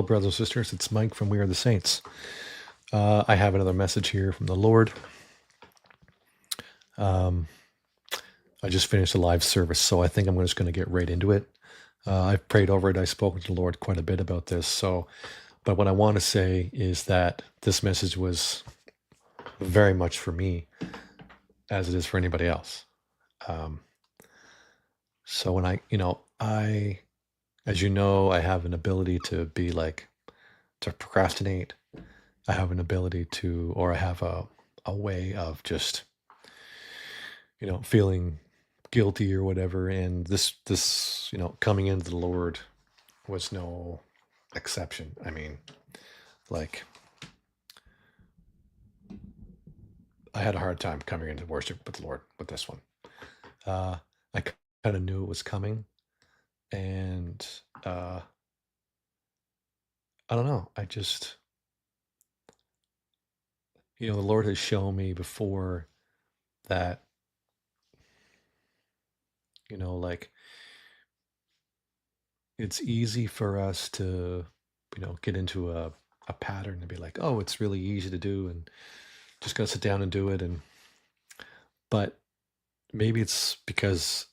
brothers and sisters. It's Mike from We Are the Saints. I have another message here from the Lord. I just finished a live service, so I think I'm just going to get right into it. I've prayed over it. I've spoken to the Lord quite a bit about this. But what I want to say is that this message was very much for me, as it is for anybody else. So when as you know, I have an ability to to procrastinate. I have an ability or I have a way of just, feeling guilty or whatever. And this, coming into the Lord was no exception. I mean, I had a hard time coming into worship with the Lord with this one. I kind of knew it was coming. And I don't know. The Lord has shown me before that, it's easy for us to, get into a pattern and be like, oh, it's really easy to do and just gotta sit down and do it. But maybe it's because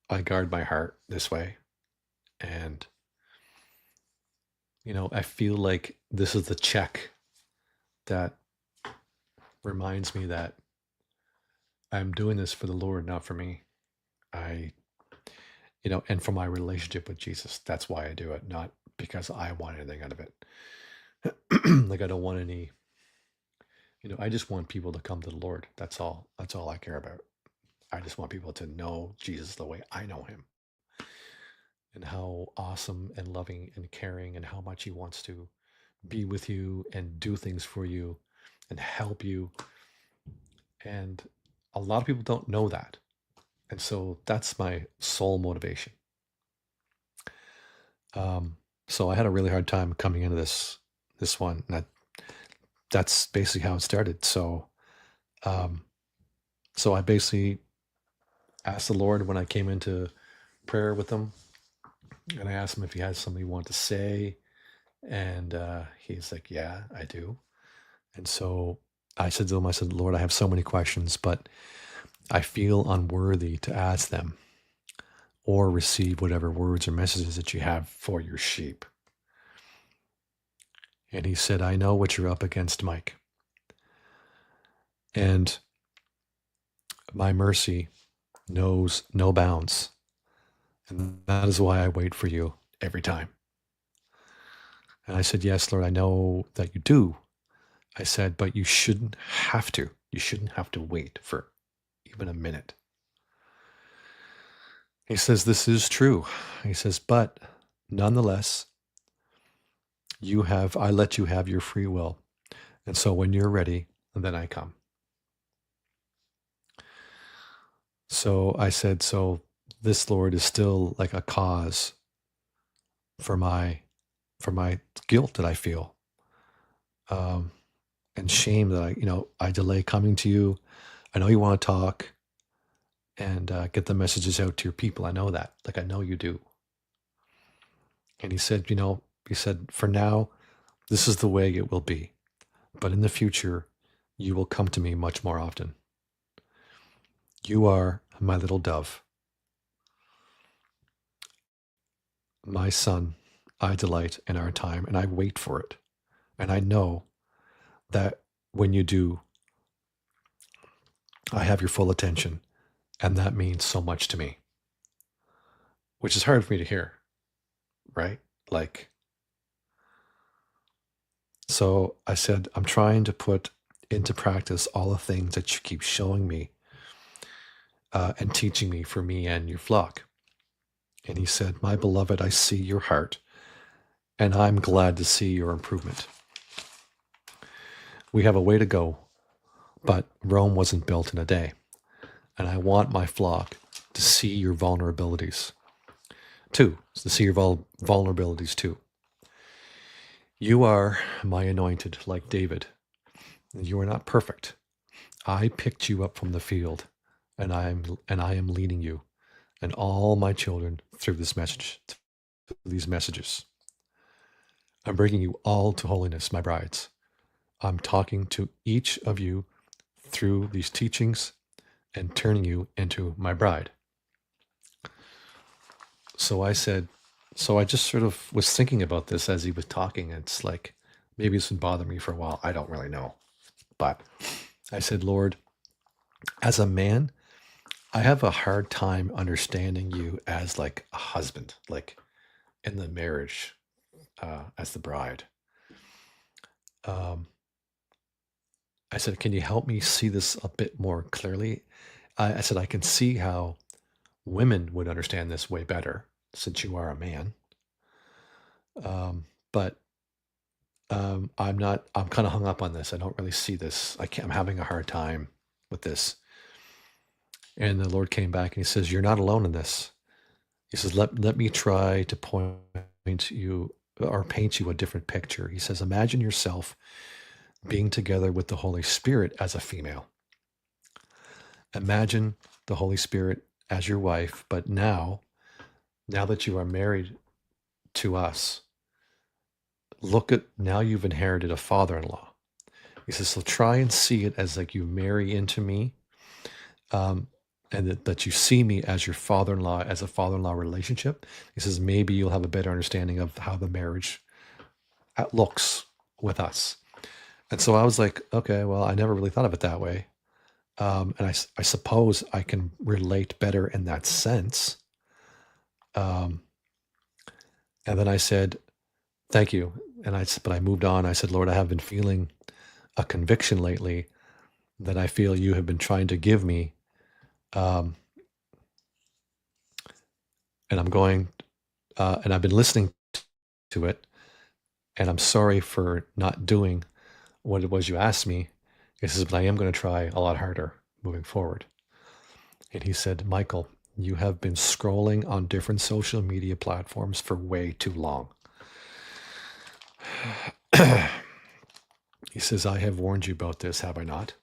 I guard my heart this way. And, I feel like this is the check that reminds me that I'm doing this for the Lord, not for me. And for my relationship with Jesus. That's why I do it, not because I want anything out of it. I don't want any, I just want people to come to the Lord. That's all. That's all I care about. I just want people to know Jesus the way I know him. And how awesome and loving and caring and how much he wants to be with you and do things for you and help you. And a lot of people don't know that. And so that's my sole motivation. So I had a really hard time coming into this one. And that's basically how it started. So I basically asked the Lord when I came into prayer with him, and I asked him if he had something he wanted to say. And he's like, yeah, I do. And so I said to him, Lord, I have so many questions, but I feel unworthy to ask them or receive whatever words or messages that you have for your sheep. And he said, I know what you're up against, Mike. And my mercy knows no bounds. And that is why I wait for you every time. And I said, yes, Lord, I know that you do. I said, but you shouldn't have to. You shouldn't have to wait for even a minute. He says, this is true. He says, but nonetheless, I let you have your free will. And so when you're ready, then I come. So I said, so this, Lord, is still like a cause for my guilt that I feel, and shame that I delay coming to you. I know you want to talk and get the messages out to your people. I know that, I know you do. And he said, for now, this is the way it will be, but in the future, you will come to me much more often. You are my little dove. My son, I delight in our time, and I wait for it. And I know that when you do, I have your full attention, and that means so much to me. Which is hard for me to hear, right? So I said, I'm trying to put into practice all the things that you keep showing me and teaching me for me and your flock. And he said, my beloved, I see your heart, and I'm glad to see your improvement. We have a way to go, but Rome wasn't built in a day. And I want my flock to see your vulnerabilities too. You are my anointed, like David. You are not perfect. I picked you up from the field, and I am leading you and all my children through these messages. I'm bringing you all to holiness, my brides. I'm talking to each of you through these teachings and turning you into my bride. So I said, so I just sort of was thinking about this as he was talking. It's like, maybe it's been bothering me for a while. I don't really know. But I said, Lord, as a man, I have a hard time understanding you as like a husband, like in the marriage, as the bride. Um, I said, can you help me see this a bit more clearly? I said, I can see how women would understand this way better since you are a man. But I'm kind of hung up on this. I don't really see this. I'm having a hard time with this. And the Lord came back and he says, you're not alone in this. He says, let me try to point you or paint you a different picture. He says, imagine yourself being together with the Holy Spirit as a female. Imagine the Holy Spirit as your wife, but now that you are married to us, now you've inherited a father-in-law. He says, so try and see it as like you marry into me, and that you see me as your father-in-law, as a father-in-law relationship. He says, maybe you'll have a better understanding of how the marriage looks with us. And so I was like, okay, well, I never really thought of it that way. And I suppose I can relate better in that sense. And then I said, thank you. But I moved on. I said, Lord, I have been feeling a conviction lately that I feel you have been trying to give me. And I'm going, and I've been listening to it, and I'm sorry for not doing what it was you asked me. He says, but I am going to try a lot harder moving forward. And he said, Michael, you have been scrolling on different social media platforms for way too long. He says, I have warned you about this, have I not?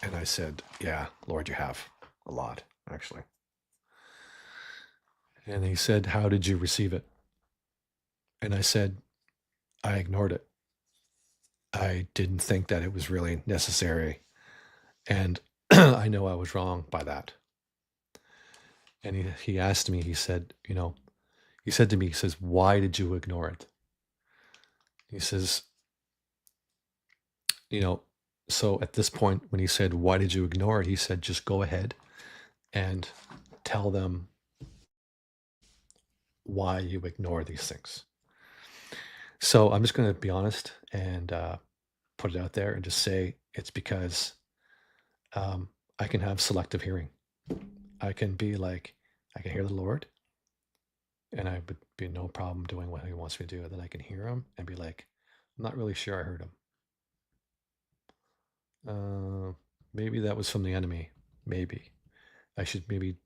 And I said, yeah, Lord, you have. A lot, actually. And he said, how did you receive it? And I said, I ignored it. I didn't think that it was really necessary. And I know I was wrong by that. And he asked me, he said, he said to me, he says, why did you ignore it? He says, so at this point, when he said, why did you ignore it? He said, just go ahead and tell them why you ignore these things. So I'm just going to be honest and put it out there and just say it's because I can have selective hearing. I can be like, I can hear the Lord, and I would be no problem doing what he wants me to do. Then I can hear him and be like, I'm not really sure I heard him. Maybe that was from the enemy. Maybe. I should maybe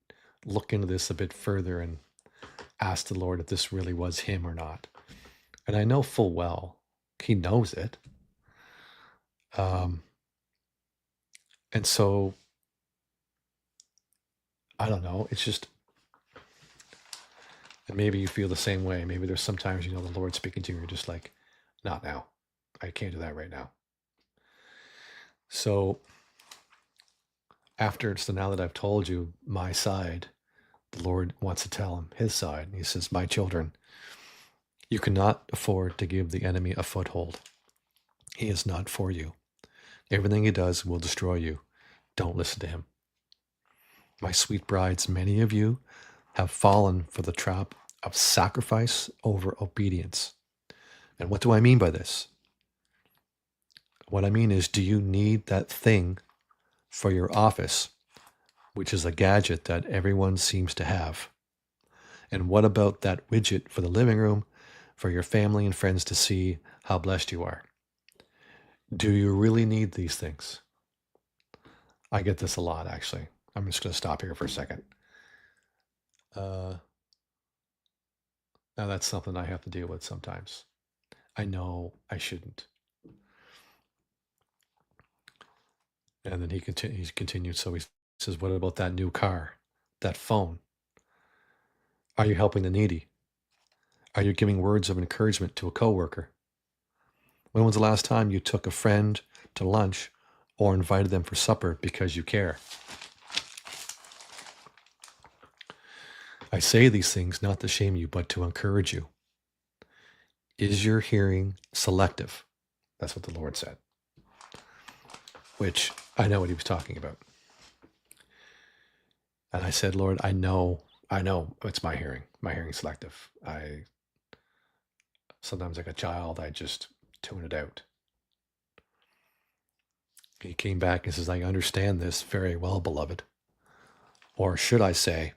look into this a bit further and ask the Lord if this really was him or not. And I know full well he knows it. And so, I don't know. It's just, and maybe you feel the same way. Maybe there's sometimes, the Lord speaking to you, you're just like, not now. I can't do that right now. So now that I've told you my side, the Lord wants to tell him his side. He says, my children, you cannot afford to give the enemy a foothold. He is not for you. Everything he does will destroy you. Don't listen to him. My sweet brides, many of you have fallen for the trap of sacrifice over obedience. And what do I mean by this? What I mean is, do you need that thing for your office, which is a gadget that everyone seems to have? And what about that widget for the living room for your family and friends to see how blessed you are? Do you really need these things? I get this a lot, actually. I'm just going to stop here for a second. Now that's something I have to deal with sometimes. I know I shouldn't. And then he continued. So he says, what about that new car, that phone? Are you helping the needy? Are you giving words of encouragement to a coworker? When was the last time you took a friend to lunch or invited them for supper because you care? I say these things not to shame you, but to encourage you. Is your hearing selective? That's what the Lord said, which I know what he was talking about. And I said, Lord, I know it's my hearing. My hearing's selective. Sometimes like a child, I just tune it out. He came back and says, I understand this very well, beloved. Or should I say,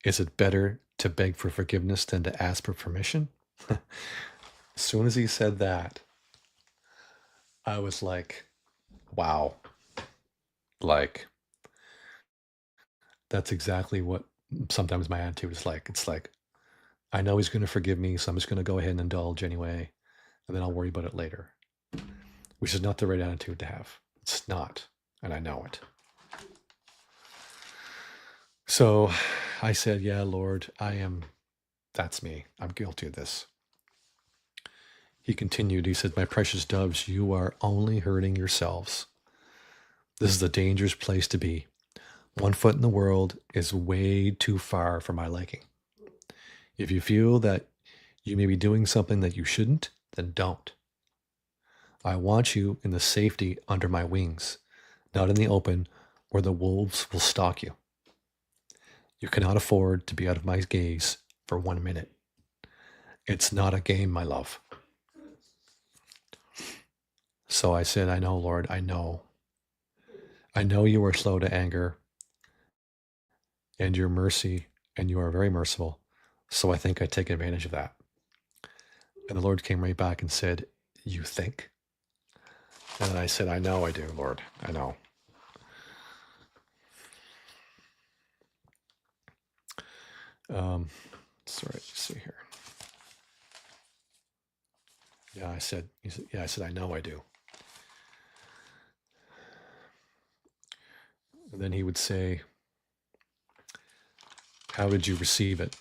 is it better to beg for forgiveness than to ask for permission? As soon as he said that, I was like, wow. Like, that's exactly what sometimes my attitude is like. It's like, I know he's going to forgive me, so I'm just going to go ahead and indulge anyway, and then I'll worry about it later, which is not the right attitude to have. It's not, and I know it. So I said, yeah, Lord, that's me. I'm guilty of this. He continued, he said, my precious doves, you are only hurting yourselves. This is a dangerous place to be. One foot in the world is way too far for my liking. If you feel that you may be doing something that you shouldn't, then don't. I want you in the safety under my wings, not in the open where the wolves will stalk you. You cannot afford to be out of my gaze for 1 minute. It's not a game, my love. So I said, I know, Lord, I know. I know you are slow to anger and your mercy, and you are very merciful. So I think I take advantage of that. And the Lord came right back and said, you think? And I said, I know I do, Lord. I know. Sorry, let's see here. Yeah, I said, I know I do. And then he would say, how did you receive it?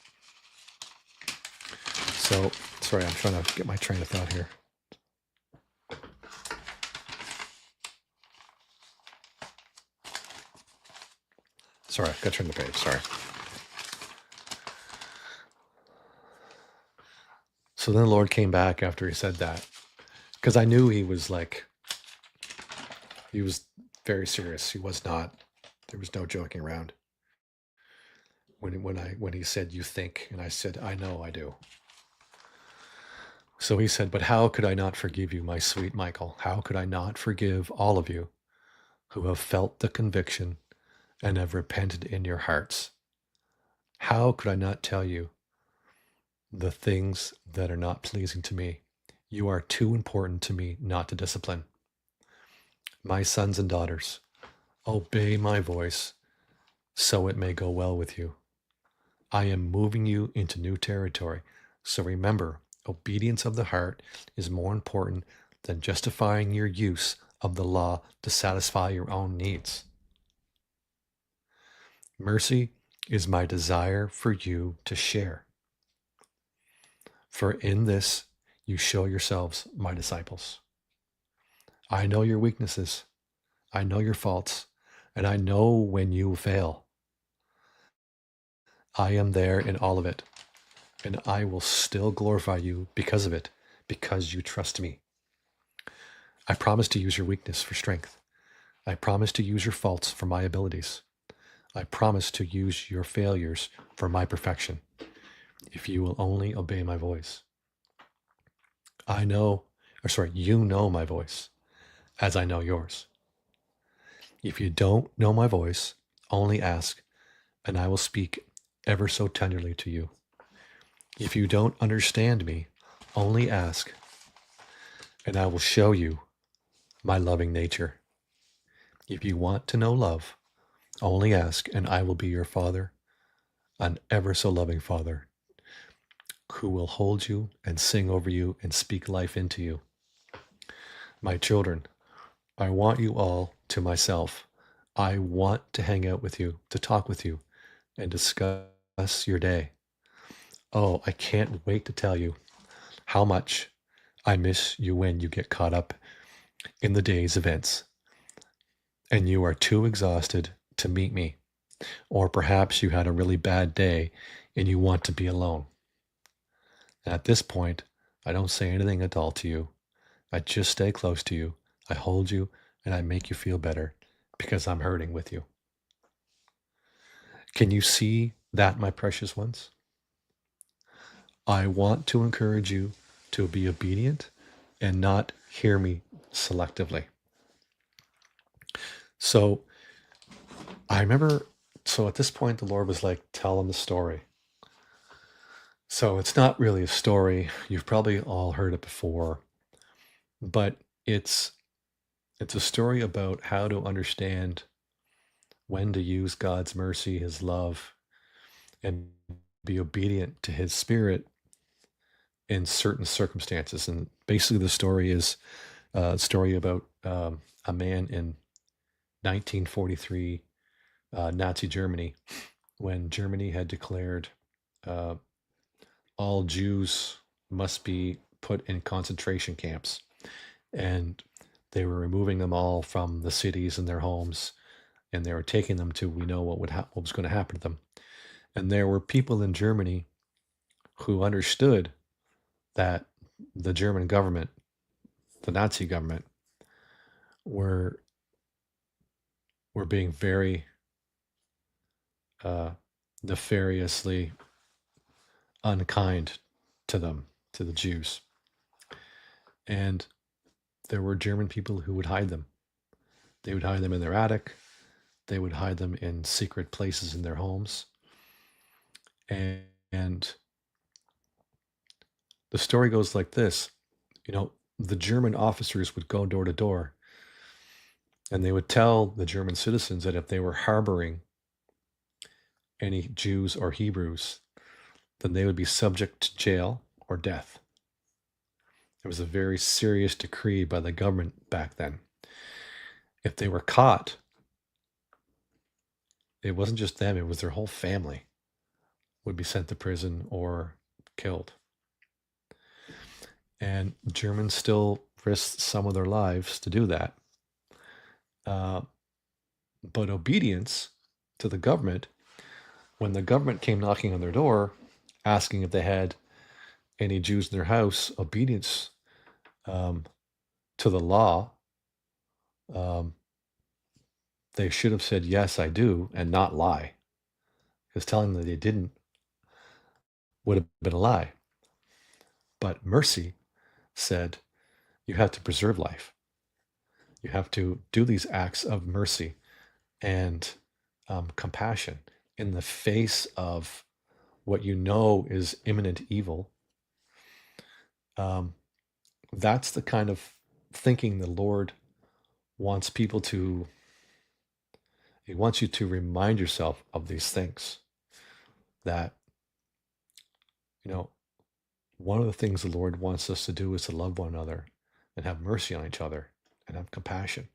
So, sorry, I'm trying to get my train of thought here. Sorry, I've got to turn the page, sorry. So then the Lord came back after he said that, because I knew he was very serious. He was not, there was no joking around. When he said, you think, and I said, I know I do. So he said, but how could I not forgive you, my sweet Michael? How could I not forgive all of you who have felt the conviction and have repented in your hearts? How could I not tell you the things that are not pleasing to me? You are too important to me not to discipline. My sons and daughters, obey my voice so it may go well with you. I am moving you into new territory. So remember, obedience of the heart is more important than justifying your use of the law to satisfy your own needs. Mercy is my desire for you to share. For in this you show yourselves my disciples. I know your weaknesses, I know your faults, and I know when you fail. I am there in all of it, and I will still glorify you because of it, because you trust me. I promise to use your weakness for strength. I promise to use your faults for my abilities. I promise to use your failures for my perfection, if you will only obey my voice. You know my voice, as I know yours. If you don't know my voice, only ask, and I will speak ever so tenderly to you. If you don't understand me, only ask, and I will show you my loving nature. If you want to know love, only ask, and I will be your Father, an ever so loving Father, who will hold you and sing over you and speak life into you. My children, I want you all to myself. I want to hang out with you, to talk with you, and discuss your day. Oh, I can't wait to tell you how much I miss you when you get caught up in the day's events and you are too exhausted to meet me. Or perhaps you had a really bad day and you want to be alone. At this point, I don't say anything at all to you. I just stay close to you. I hold you and I make you feel better because I'm hurting with you. Can you see that, my precious ones? I want to encourage you to be obedient and not hear me selectively. So I remember, so at this point, the Lord was like, tell them the story. So it's not really a story. You've probably all heard it before, but it's a story about how to understand when to use God's mercy, his love, and be obedient to his spirit in certain circumstances. And basically the story is a story about a man in 1943 Nazi Germany, when Germany had declared all Jews must be put in concentration camps. And they were removing them all from the cities and their homes, and they were taking them to, we know what was going to happen to them. And there were people in Germany who understood that the German government, the Nazi government, were being very nefariously unkind to them, to the Jews. And there were German people who would hide them. They would hide them in their attic. They would hide them in secret places in their homes. And the story goes like this. You know, the German officers would go door to door, and they would tell the German citizens that if they were harboring any Jews or Hebrews, then they would be subject to jail or death. It was a very serious decree by the government back then. If they were caught, it wasn't just them, it was their whole family would be sent to prison or killed. And Germans still risked some of their lives to do that. But obedience to the government, when the government came knocking on their door, asking if they had any Jews in their house, obedience to the law, they should have said, yes, I do, and not lie. Because telling them that they didn't would have been a lie. But mercy said, you have to preserve life. You have to do these acts of mercy and compassion in the face of what you know is imminent evil. That's the kind of thinking the Lord wants people to, he wants you to remind yourself of these things. That, you know, one of the things the Lord wants us to do is to love one another and have mercy on each other and have compassion.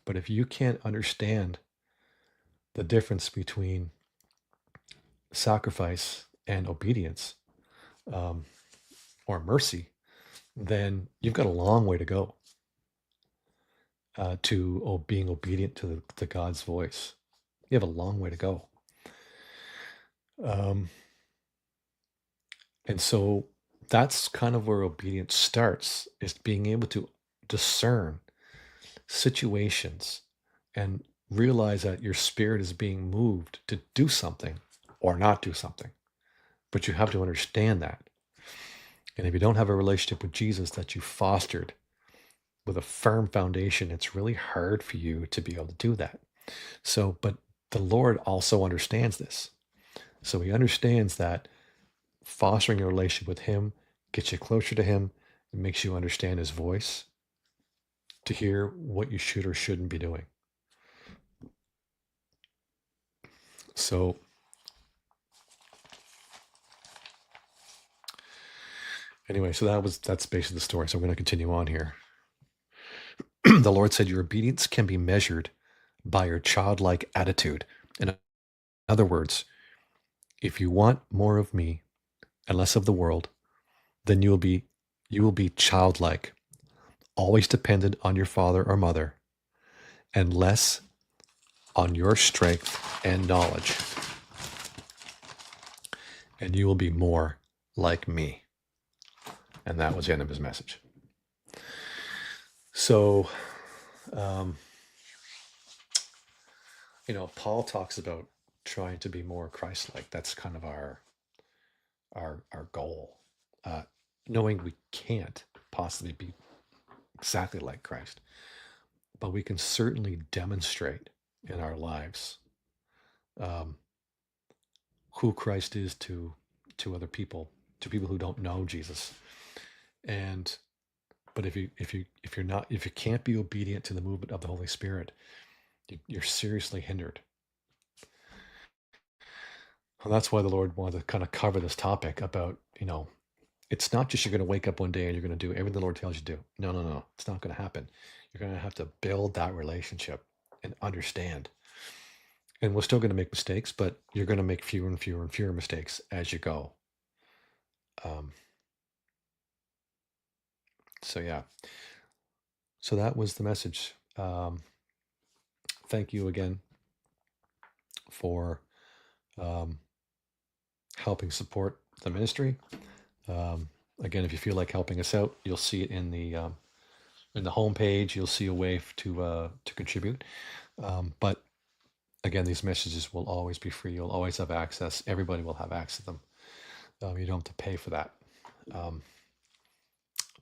But if you can't understand the difference between sacrifice and obedience, or mercy, then you've got a long way to go to being obedient to God's voice. You have a long way to go. And so that's kind of where obedience starts, is being able to discern situations and realize that your spirit is being moved to do something or not do something. But you have to understand that. And if you don't have a relationship with Jesus that you fostered with a firm foundation, it's really hard for you to be able to do that. So, but the Lord also understands this. So he understands that fostering a relationship with him gets you closer to him and makes you understand his voice to hear what you should or shouldn't be doing. So anyway, so that's basically the story. So I'm going to continue on here. The Lord said, your obedience can be measured by your childlike attitude. In other words, if you want more of me, and less of the world, then you will be childlike, always dependent on your father or mother, and less on your strength and knowledge. And you will be more like me. And that was the end of his message. So, Paul talks about trying to be more Christ-like. That's kind of our goal. Knowing we can't possibly be exactly like Christ, but we can certainly demonstrate in our lives who Christ is to other people, to people who don't know Jesus. But if you can't be obedient to the movement of the Holy Spirit, you're seriously hindered. And that's why the Lord wanted to kind of cover this topic about, it's not just you're going to wake up one day and you're going to do everything the Lord tells you to do. No. It's not going to happen. You're going to have to build that relationship and understand. And we're still going to make mistakes, but you're going to make fewer and fewer and fewer mistakes as you go. So yeah. So that was the message. Thank you again for helping support the ministry. Again, if you feel like helping us out, you'll see it in the homepage. You'll see a way to contribute. But again, these messages will always be free. You'll always have access. Everybody will have access to them. You don't have to pay for that.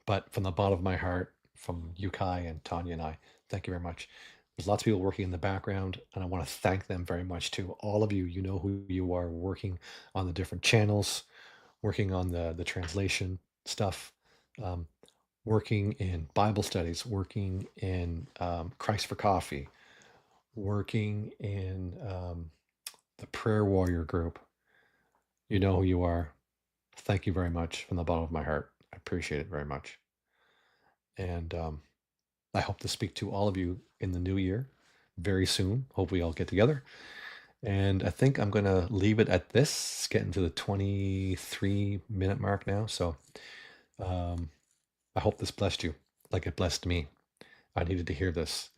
But from the bottom of my heart, from Yukai and Tanya and I, thank you very much. There's lots of people working in the background, and I want to thank them very much too. All of you, you know who you are, working on the different channels, working on the translation stuff, working in Bible studies, working in Christ for Coffee, working in the Prayer Warrior group. You know who you are. Thank you very much from the bottom of my heart. I appreciate it very much. And I hope to speak to all of you in the new year very soon. Hope we all get together. And I think I'm going to leave it at this. It's getting to the 23-minute mark now. So I hope this blessed you like it blessed me. I needed to hear this.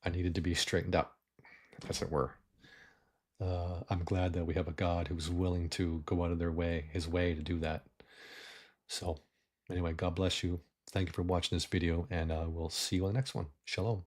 I needed to be straightened up, as it were. I'm glad that we have a God who's willing to go out of his way to do that. So anyway, God bless you. Thank you for watching this video, and we'll see you on the next one. Shalom.